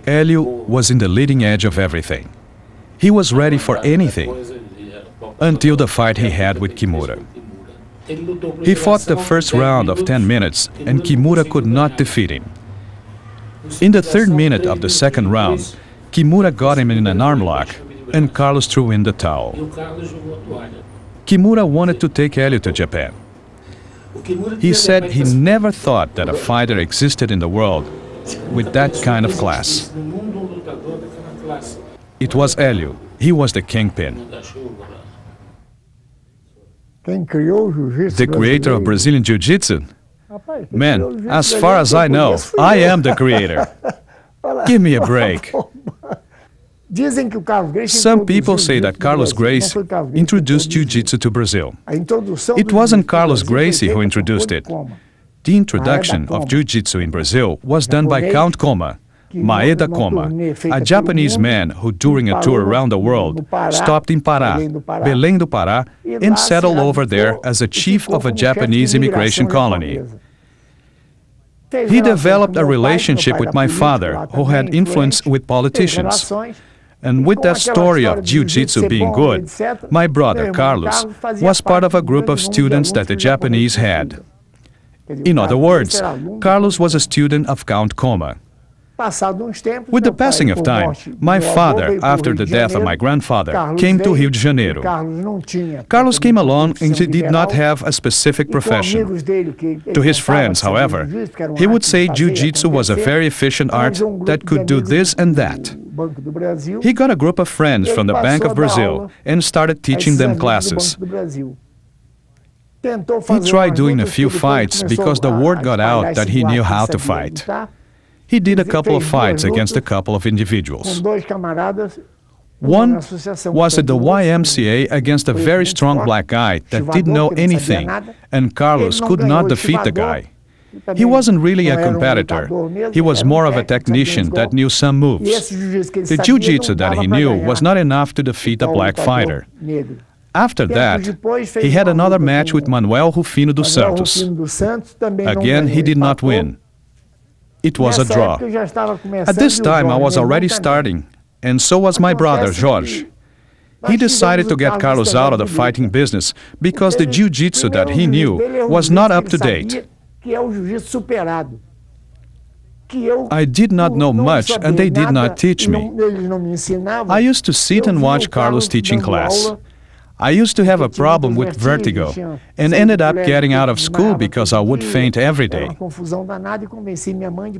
Helio was in the leading edge of everything. He was ready for anything, until the fight he had with Kimura. He fought the first round of 10 minutes, and Kimura could not defeat him. In the third minute of the second round, Kimura got him in an arm lock, and Carlos threw in the towel. Kimura wanted to take Helio to Japan. He said he never thought that a fighter existed in the world with that kind of class. It was Helio. He was the kingpin. The creator of Brazilian Jiu-Jitsu? Man, as far as I know, I am the creator. Give me a break. Some people say that Carlos Gracie introduced Jiu-Jitsu to Brazil. It wasn't Carlos Gracie who introduced it. The introduction of Jiu-Jitsu in Brazil was done by Count Koma, Maeda Koma, a Japanese man who during a tour around the world stopped in Pará, Belém do Pará, and settled over there as a chief of a Japanese immigration colony. He developed a relationship with my father, who had influence with politicians. And with that story of Jiu-Jitsu being good, my brother Carlos was part of a group of students that the Japanese had. In other words, Carlos was a student of Count Koma. With the passing of time, my father, after the death of my grandfather, came to Rio de Janeiro. Carlos came along and he did not have a specific profession. To his friends, however, he would say Jiu-Jitsu was a very efficient art that could do this and that. He got a group of friends from the Bank of Brazil and started teaching them classes. He tried doing a few fights because the word got out that he knew how to fight. He did a couple of fights against a couple of individuals. One was at the YMCA against a very strong black guy that didn't know anything, and Carlos could not defeat the guy. He wasn't really a competitor. He was more of a technician that knew some moves. The jiu-jitsu that he knew was not enough to defeat a black fighter. After that, he had another match with Manuel Rufino dos Santos. Again, he did not win. It was a draw. At this time, I was already starting, and so was my brother, Jorge. He decided to get Carlos out of the fighting business because the jiu-jitsu that he knew was not up to date. I did not know much, and they did not teach me. I used to sit and watch Carlos teaching class. I used to have a problem with vertigo and ended up getting out of school because I would faint every day.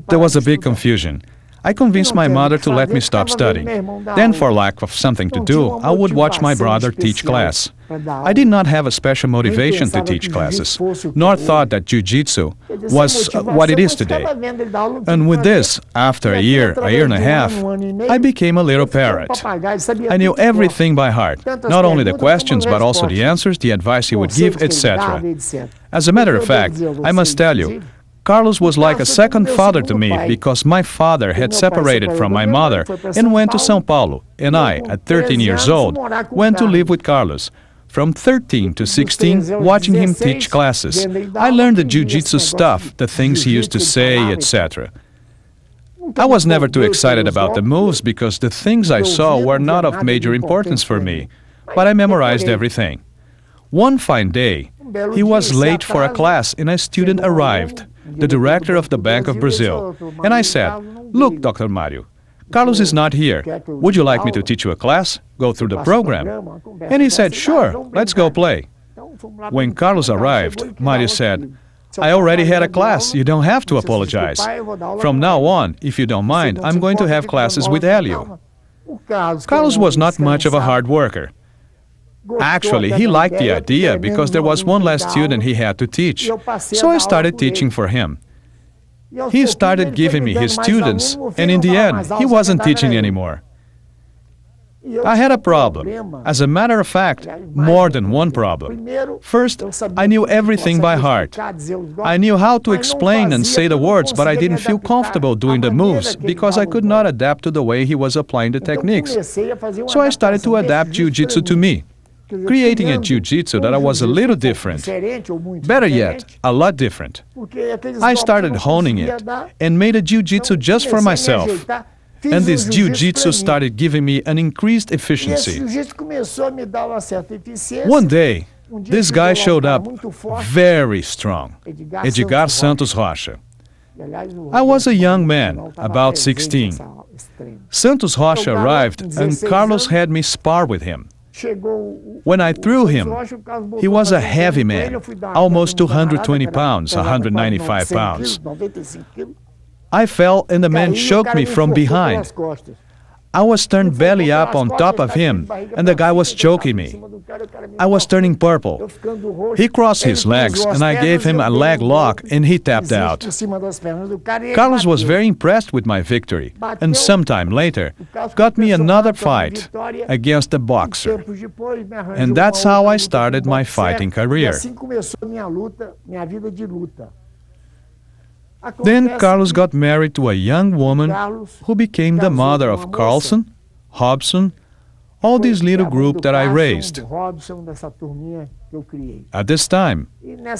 There was a big confusion. I convinced my mother to let me stop studying. Then, for lack of something to do, I would watch my brother teach class. I did not have a special motivation to teach classes, nor thought that Jiu-Jitsu was what it is today. And with this, after a year and a half, I became a little parrot. I knew everything by heart, not only the questions, but also the answers, the advice he would give, etc. As a matter of fact, I must tell you, Carlos was like a second father to me because my father had separated from my mother and went to Sao Paulo, and I, at 13 years old, went to live with Carlos. From 13 to 16, watching him teach classes, I learned the jiu-jitsu stuff, the things he used to say, etc. I was never too excited about the moves because the things I saw were not of major importance for me, but I memorized everything. One fine day, he was late for a class and a student arrived, the director of the Bank of Brazil, and I said, "Look, Dr. Mario, Carlos is not here. Would you like me to teach you a class? Go through the program?" And he said, "Sure, let's go play." When Carlos arrived, Mario said, "I already had a class. You don't have to apologize. From now on, if you don't mind, I'm going to have classes with Helio." Carlos was not much of a hard worker. Actually, he liked the idea because there was one less student he had to teach, so I started teaching for him. He started giving me his students, and in the end, he wasn't teaching anymore. I had a problem. As a matter of fact, more than one problem. First, I knew everything by heart. I knew how to explain and say the words, but I didn't feel comfortable doing the moves because I could not adapt to the way he was applying the techniques. So I started to adapt jiu-jitsu to me. creating a jiu-jitsu that was a little different. Better yet, a lot different. I started honing it and made a jiu-jitsu just for myself. And this jiu-jitsu started giving me an increased efficiency. One day, this guy showed up very strong, Edgar Santos Rocha. I was a young man, about 16. Santos Rocha arrived and Carlos had me spar with him. When I threw him, he was a heavy man, almost 220 pounds, 195 pounds. I fell and the man choked me from behind. I was turned belly up on top of him and the guy was choking me. I was turning purple. He crossed his legs and I gave him a leg lock and he tapped out. Carlos was very impressed with my victory and sometime later got me another fight against a boxer. And that's how I started my fighting career. Then Carlos got married to a young woman who became the mother of Carlson, Robson, all this little group that I raised. At this time,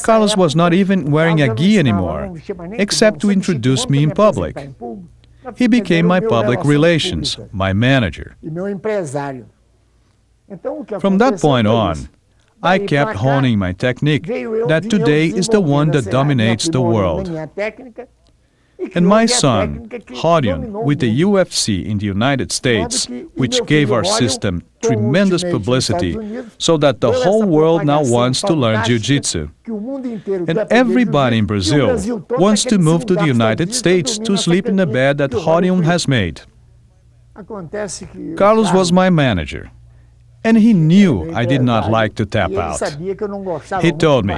Carlos was not even wearing a gi anymore, except to introduce me in public. He became my public relations, my manager. From that point on, I kept honing my technique that today is the one that dominates the world. And my son, Hélio, with the UFC in the United States, which gave our system tremendous publicity so that the whole world now wants to learn jiu-jitsu. And everybody in Brazil wants to move to the United States to sleep in the bed that Hélio has made. Carlos was my manager. And he knew I did not like to tap out. He told me,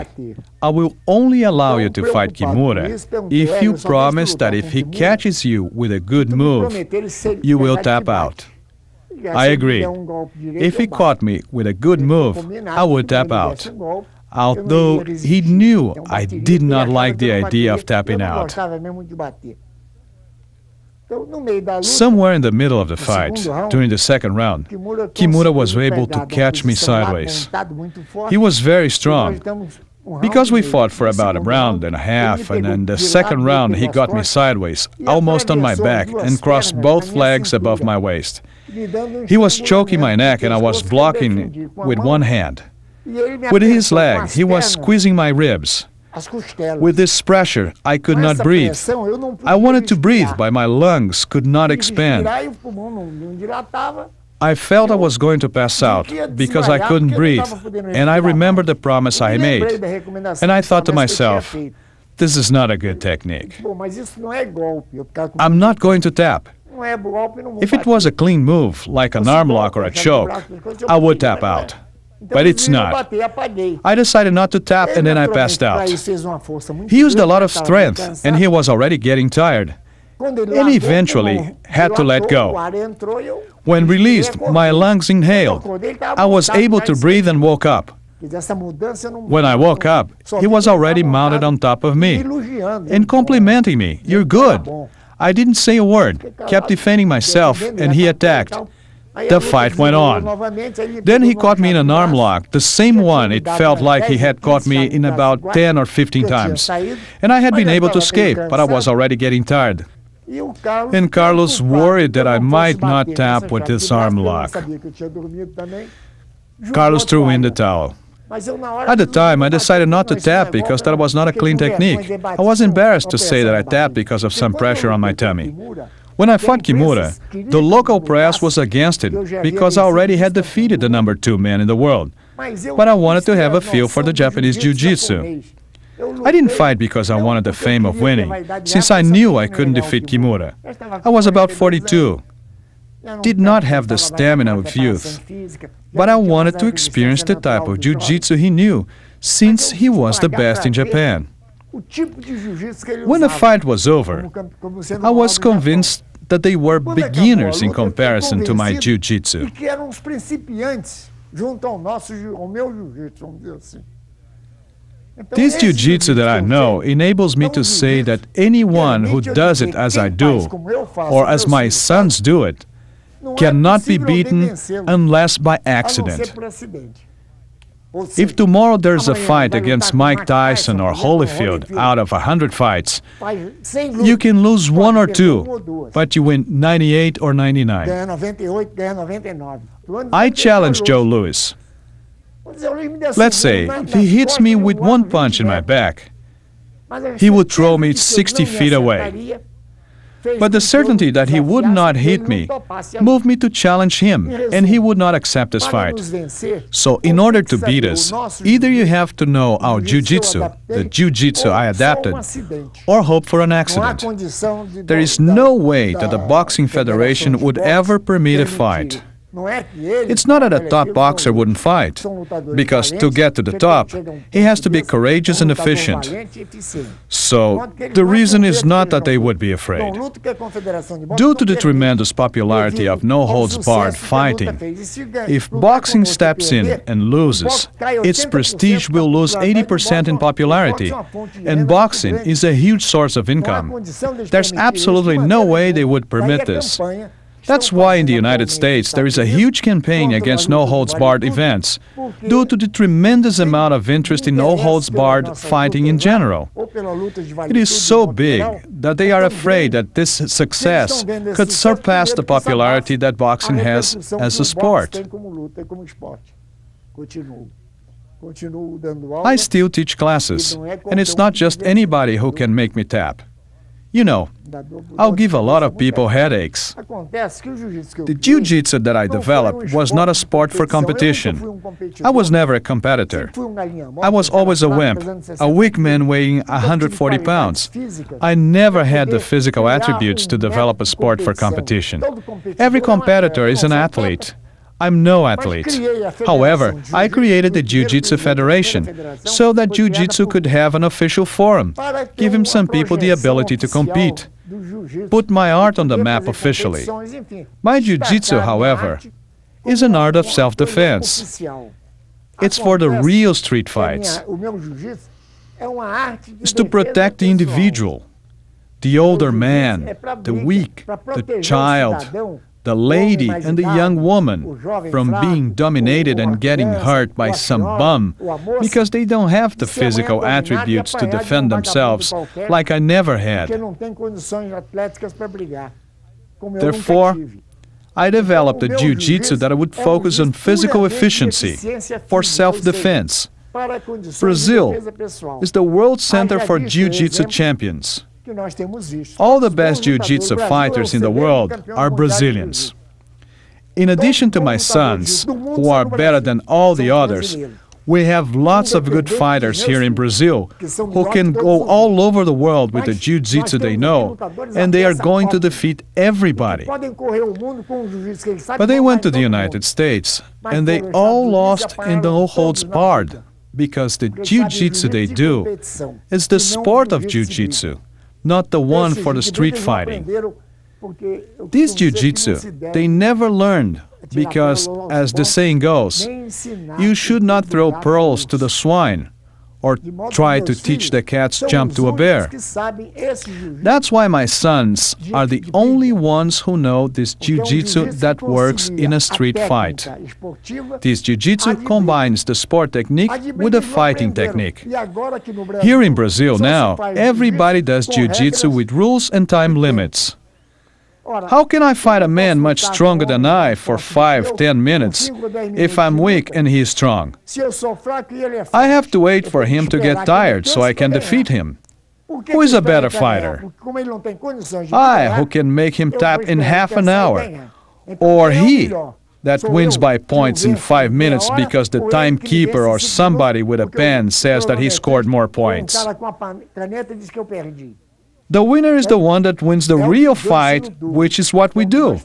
I will only allow you to fight Kimura if you promise that if he catches you with a good move, you will tap out. I agreed. If he caught me with a good move, I would tap out. Although he knew I did not like the idea of tapping out. Somewhere in the middle of the fight, during the second round, Kimura was able to catch me sideways. He was very strong. Because we fought for about a round and a half, and in the second round he got me sideways, almost on my back, and crossed both legs above my waist. He was choking my neck and I was blocking with one hand. With his leg, he was squeezing my ribs. With this pressure, I could not breathe. I wanted to breathe, but my lungs could not expand. I felt I was going to pass out because I couldn't breathe, and I remembered the promise I made. And I thought to myself, this is not a good technique. I'm not going to tap. If it was a clean move, like an arm lock or a choke, I would tap out. But it's not. I decided not to tap and then I passed out. He used a lot of strength and he was already getting tired. And eventually had to let go. When released, my lungs inhaled. I was able to breathe and woke up. When I woke up, he was already mounted on top of me and complimenting me. You're good. I didn't say a word, kept defending myself, and he attacked. The fight went on. Then he caught me in an arm lock, the same one it felt like he had caught me in about 10 or 15 times. And I had been able to escape, but I was already getting tired. And Carlos worried that I might not tap with this arm lock. Carlos threw in the towel. At the time, I decided not to tap because that was not a clean technique. I was embarrassed to say that I tapped because of some pressure on my tummy. When I fought Kimura, the local press was against it because I already had defeated the number 2 man in the world. But I wanted to have a feel for the Japanese jiu-jitsu. I didn't fight because I wanted the fame of winning, since I knew I couldn't defeat Kimura. I was about 42, did not have the stamina of youth, but I wanted to experience the type of jiu-jitsu he knew, since he was the best in Japan. When the fight was over, I was convinced that they were beginners in comparison to my jiu-jitsu. This jiu-jitsu that I know enables me to say that anyone who does it as I do, or as my sons do it, cannot be beaten unless by accident. If tomorrow there's a fight against Mike Tyson or Holyfield out of 100 fights, you can lose 1 or 2, but you win 98 or 99. I challenge Joe Louis. Let's say he hits me with 1 punch in my back. He would throw me 60 feet away. But the certainty that he would not hit me moved me to challenge him, and he would not accept this fight. So in order to beat us, either you have to know our jiu-jitsu, the jiu-jitsu I adapted, or hope for an accident. There is no way that the Boxing Federation would ever permit a fight. It's not that a top boxer wouldn't fight, because to get to the top, he has to be courageous and efficient. So, the reason is not that they would be afraid. Due to the tremendous popularity of no-holds-barred fighting, if boxing steps in and loses, its prestige will lose 80% in popularity, and boxing is a huge source of income. There's absolutely no way they would permit this. That's why in the United States there is a huge campaign against no-holds-barred events, due to the tremendous amount of interest in no-holds-barred fighting in general. It is so big that they are afraid that this success could surpass the popularity that boxing has as a sport. I still teach classes, and it's not just anybody who can make me tap. You know, I'll give a lot of people headaches. The jiu-jitsu that I developed was not a sport for competition. I was never a competitor. I was always a wimp, a weak man weighing 140 pounds. I never had the physical attributes to develop a sport for competition. Every competitor is an athlete. I'm no athlete. However, I created the Jiu-Jitsu Federation so that Jiu-Jitsu could have an official forum, giving some people the ability to compete, put my art on the map officially. My Jiu-Jitsu, however, is an art of self-defense. It's for the real street fights. It's to protect the individual, the older man, the weak, the child, the lady and the young woman from being dominated and getting hurt by some bum because they don't have the physical attributes to defend themselves like I never had. Therefore, I developed a jiu-jitsu that would focus on physical efficiency for self-defense. Brazil is the world center for jiu-jitsu champions. All the best jiu-jitsu fighters in the world are Brazilians. In addition to my sons, who are better than all the others, we have lots of good fighters here in Brazil who can go all over the world with the jiu-jitsu they know, and they are going to defeat everybody. But they went to the United States, and they all lost in the no-holds-barred, because the jiu-jitsu they do is the sport of jiu-jitsu, not the one for the street fighting. This jiu-jitsu, they never learned because, as the saying goes, you should not throw pearls to the swine or try to teach the cat's jump to a bear. That's why my sons are the only ones who know this jiu-jitsu that works in a street fight. This jiu-jitsu combines the sport technique with the fighting technique. Here in Brazil now, everybody does jiu-jitsu with rules and time limits. How can I fight a man much stronger than I for 5-10 minutes if I'm weak and he is strong? I have to wait for him to get tired so I can defeat him. Who is a better fighter? I, who can make him tap in half an hour, or he that wins by points in 5 minutes because the timekeeper or somebody with a pen says that he scored more points. The winner is the one that wins the real fight, which is what we do.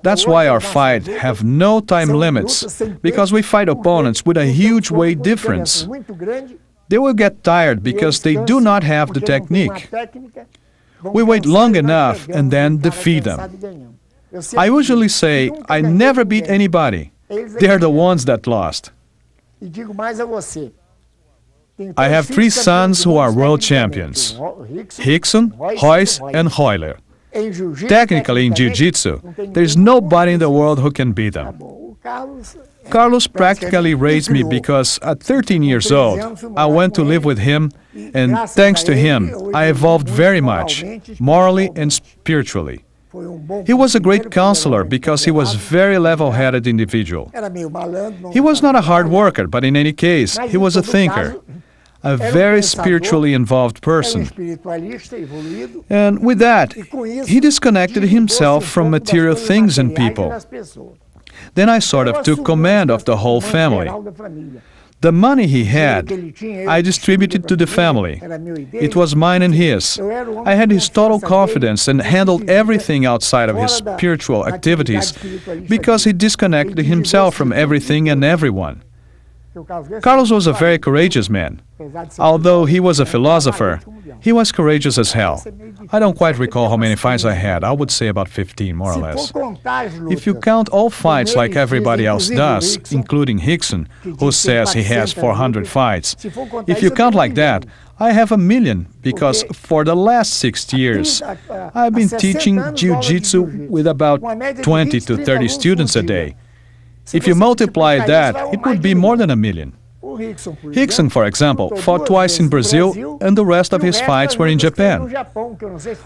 That's why our fights have no time limits, because we fight opponents with a huge weight difference. They will get tired because they do not have the technique. We wait long enough and then defeat them. I usually say, I never beat anybody. They are the ones that lost. I have 3 sons who are world champions, Rickson, Royce, and Hélio. Technically in jiu-jitsu, there is nobody in the world who can beat them. Carlos practically raised me because at 13 years old, I went to live with him, and thanks to him, I evolved very much, morally and spiritually. He was a great counselor because he was a very level-headed individual. He was not a hard worker, but in any case, he was a thinker, a very spiritually involved person. And with that, he disconnected himself from material things and people. Then I sort of took command of the whole family. The money he had, I distributed to the family. It was mine and his. I had his total confidence and handled everything outside of his spiritual activities because he disconnected himself from everything and everyone. Carlos was a very courageous man. Although he was a philosopher, he was courageous as hell. I don't quite recall how many fights I had. I would say about 15, more or less. If you count all fights like everybody else does, including Rickson, who says he has 400 fights, if you count like that, I have 1 million, because for the last 6 years, I've been teaching jiu-jitsu with about 20 to 30 students a day. If you multiply that, it would be more than 1 million. Rickson, for example, fought twice in Brazil, and the rest of his fights were in Japan.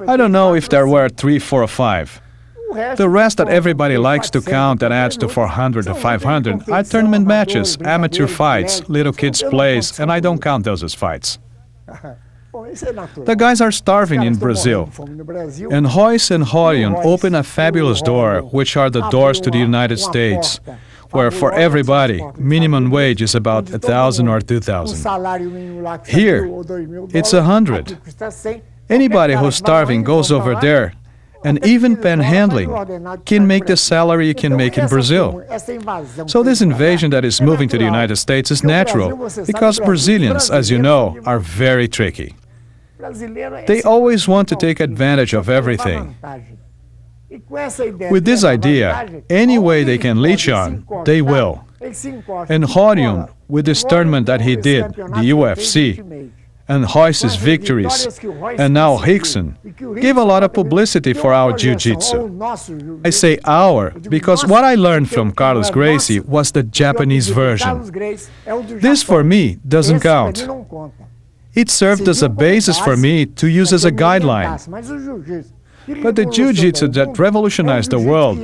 I don't know if there were 3, 4, or 5. The rest that everybody likes to count that adds to 400 or 500 are tournament matches, amateur fights, little kids' plays, and I don't count those as fights. The guys are starving in Brazil, and Royce and Horion open a fabulous door, which are the doors to the United States, where for everybody, minimum wage is about 1,000 or 2,000. Here, it's 100. Anybody who's starving goes over there, and even panhandling can make the salary you can make in Brazil. So this invasion that is moving to the United States is natural, because Brazilians, as you know, are very tricky. They always want to take advantage of everything. With this idea, any way they can leech on, they will. And Horion, with this tournament that he did, the UFC, and Royce's victories, and now Rickson, gave a lot of publicity for our jiu-jitsu. I say our, because what I learned from Carlos Gracie was the Japanese version. This, for me, doesn't count. It served as a basis for me to use as a guideline. But the jiu-jitsu that revolutionized the world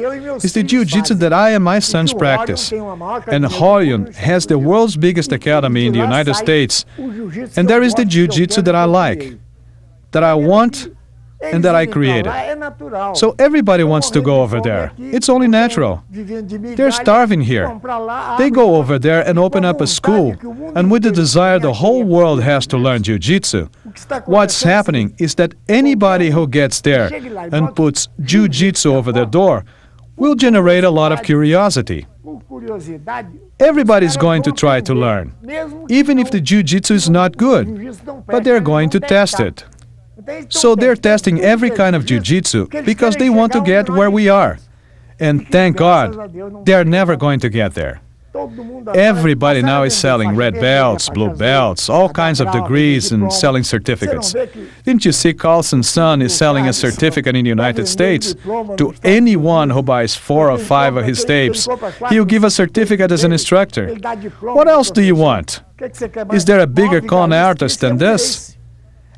is the jiu-jitsu that I and my sons practice. And Horion has the world's biggest academy in the United States. And there is the jiu-jitsu that I like, that I want, and that I created. So everybody wants to go over there. It's only natural. They're starving here. They go over there and open up a school, and with the desire the whole world has to learn jiu-jitsu. What's happening is that anybody who gets there and puts jiu-jitsu over their door will generate a lot of curiosity. Everybody's going to try to learn, even if the jiu-jitsu is not good, but they're going to test it. So they're testing every kind of jiu-jitsu because they want to get where we are. And thank God, they're never going to get there. Everybody now is selling red belts, blue belts, all kinds of degrees and selling certificates. Didn't you see Carlson's son is selling a certificate in the United States? To anyone who buys 4 or 5 of his tapes, he'll give a certificate as an instructor. What else do you want? Is there a bigger con artist than this?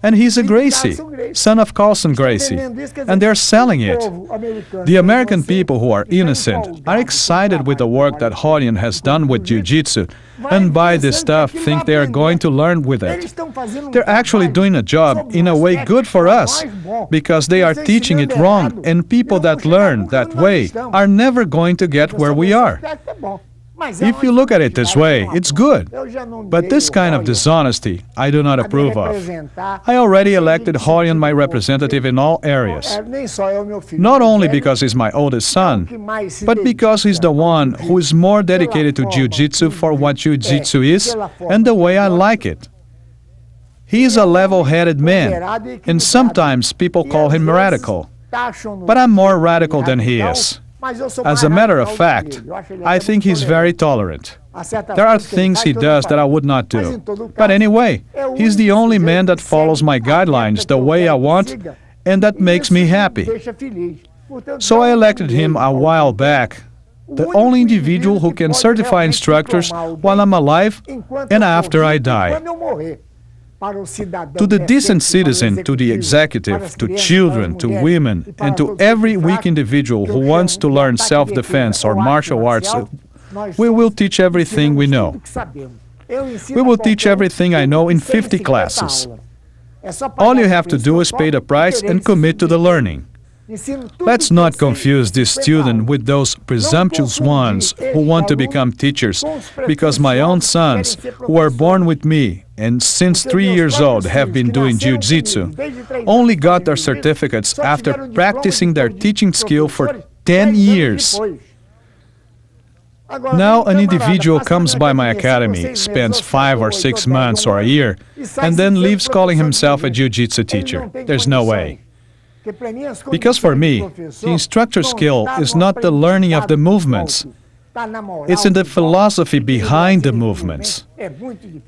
And he's a Gracie, son of Carlson Gracie, and they're selling it. The American people who are innocent are excited with the work that Horion has done with jiu-jitsu, and buy this stuff, think they are going to learn with it. They're actually doing a job in a way good for us, because they are teaching it wrong, and people that learn that way are never going to get where we are. If you look at it this way, it's good. But this kind of dishonesty, I do not approve of. I already elected Horion my representative in all areas. Not only because he's my oldest son, but because he's the one who is more dedicated to jiu-jitsu for what jiu-jitsu is and the way I like it. He is a level-headed man, and sometimes people call him radical. But I'm more radical than he is. As a matter of fact, I think he's very tolerant. There are things he does that I would not do. But anyway, he's the only man that follows my guidelines the way I want, and that makes me happy. So I elected him a while back, the only individual who can certify instructors while I'm alive and after I die. To the decent citizen, to the executive, to children, to women, and to every weak individual who wants to learn self-defense or martial arts, we will teach everything we know. We will teach everything I know in 50 classes. All you have to do is pay the price and commit to the learning. Let's not confuse this student with those presumptuous ones who want to become teachers, because my own sons, who were born with me and since 3 years old have been doing jiu-jitsu, only got their certificates after practicing their teaching skill for 10 years. Now an individual comes by my academy, spends 5 or 6 months or a year, and then leaves calling himself a jiu-jitsu teacher. There's no way. Because for me, the instructor's skill is not the learning of the movements. It's in the philosophy behind the movements.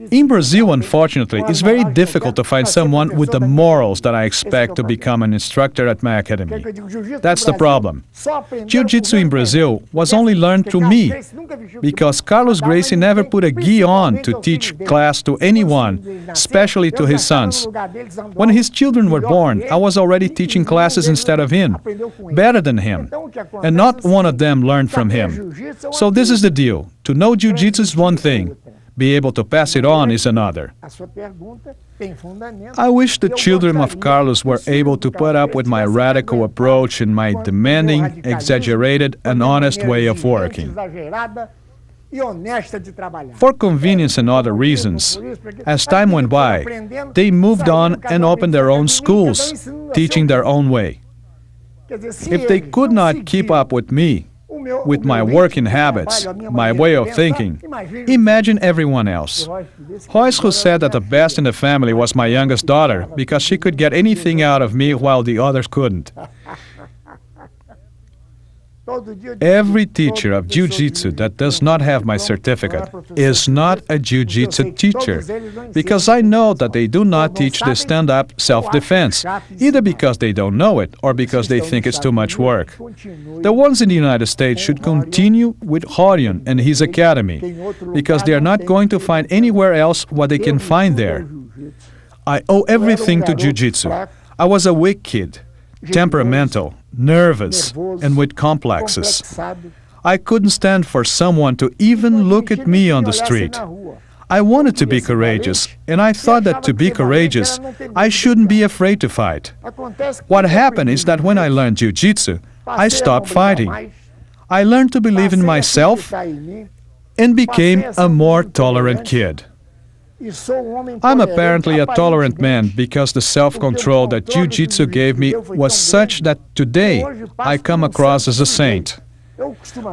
In Brazil, unfortunately, it's very difficult to find someone with the morals that I expect to become an instructor at my academy. That's the problem. Jiu-jitsu in Brazil was only learned through me, because Carlos Gracie never put a gi on to teach class to anyone, especially to his sons. When his children were born, I was already teaching classes instead of him, better than him, and not one of them learned from him. So this is the deal. To know jiu-jitsu is one thing. Be able to pass it on is another. I wish the children of Carlos were able to put up with my radical approach and my demanding, exaggerated, and honest way of working. For convenience and other reasons, as time went by, they moved on and opened their own schools, teaching their own way. If they could not keep up with me, with my working habits, my way of thinking, imagine everyone else. Royce, who said that the best in the family was my youngest daughter because she could get anything out of me while the others couldn't. Every teacher of jiu-jitsu that does not have my certificate is not a jiu-jitsu teacher, because I know that they do not teach the stand-up self-defense, either because they don't know it or because they think it's too much work. The ones in the United States should continue with HUN and his academy, because they are not going to find anywhere else what they can find there. I owe everything to jiu-jitsu. I was a weak kid, temperamental, nervous, and with complexes. I couldn't stand for someone to even look at me on the street. I wanted to be courageous, and I thought that to be courageous, I shouldn't be afraid to fight. What happened is that when I learned jiu-jitsu, I stopped fighting. I learned to believe in myself and became a more tolerant kid. I'm apparently a tolerant man because the self-control that jiu-jitsu gave me was such that today I come across as a saint.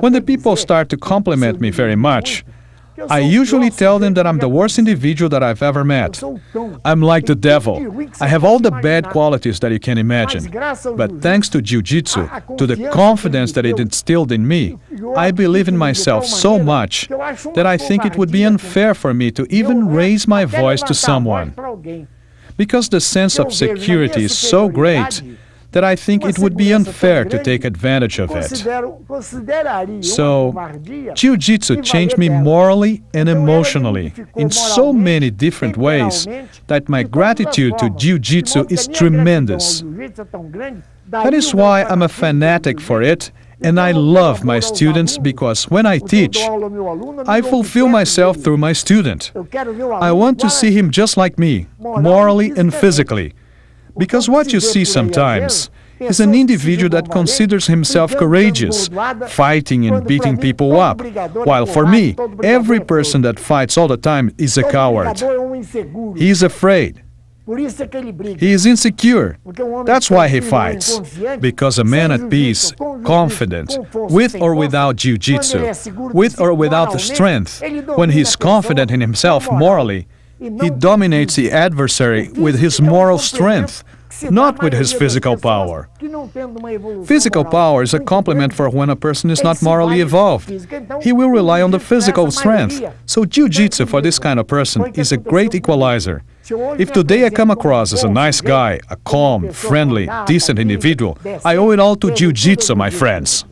When the people start to compliment me very much, I usually tell them that I'm the worst individual that I've ever met. I'm like the devil. I have all the bad qualities that you can imagine. But thanks to jiu-jitsu, to the confidence that it instilled in me, I believe in myself so much that I think it would be unfair for me to even raise my voice to someone. Because the sense of security is so great that I think it would be unfair to take advantage of it. So, jiu-jitsu changed me morally and emotionally in so many different ways that my gratitude to jiu-jitsu is tremendous. That is why I'm a fanatic for it, and I love my students because when I teach, I fulfill myself through my student. I want to see him just like me, morally and physically. Because what you see sometimes is an individual that considers himself courageous, fighting and beating people up, while for me, every person that fights all the time is a coward. He is afraid. He is insecure. That's why he fights. Because a man at peace, confident, with or without jiu-jitsu, with or without the strength, when he is confident in himself morally, he dominates the adversary with his moral strength, not with his physical power. Physical power is a complement for when a person is not morally evolved. He will rely on the physical strength. So jiu-jitsu for this kind of person is a great equalizer. If today I come across as a nice guy, a calm, friendly, decent individual, I owe it all to jiu-jitsu, my friends.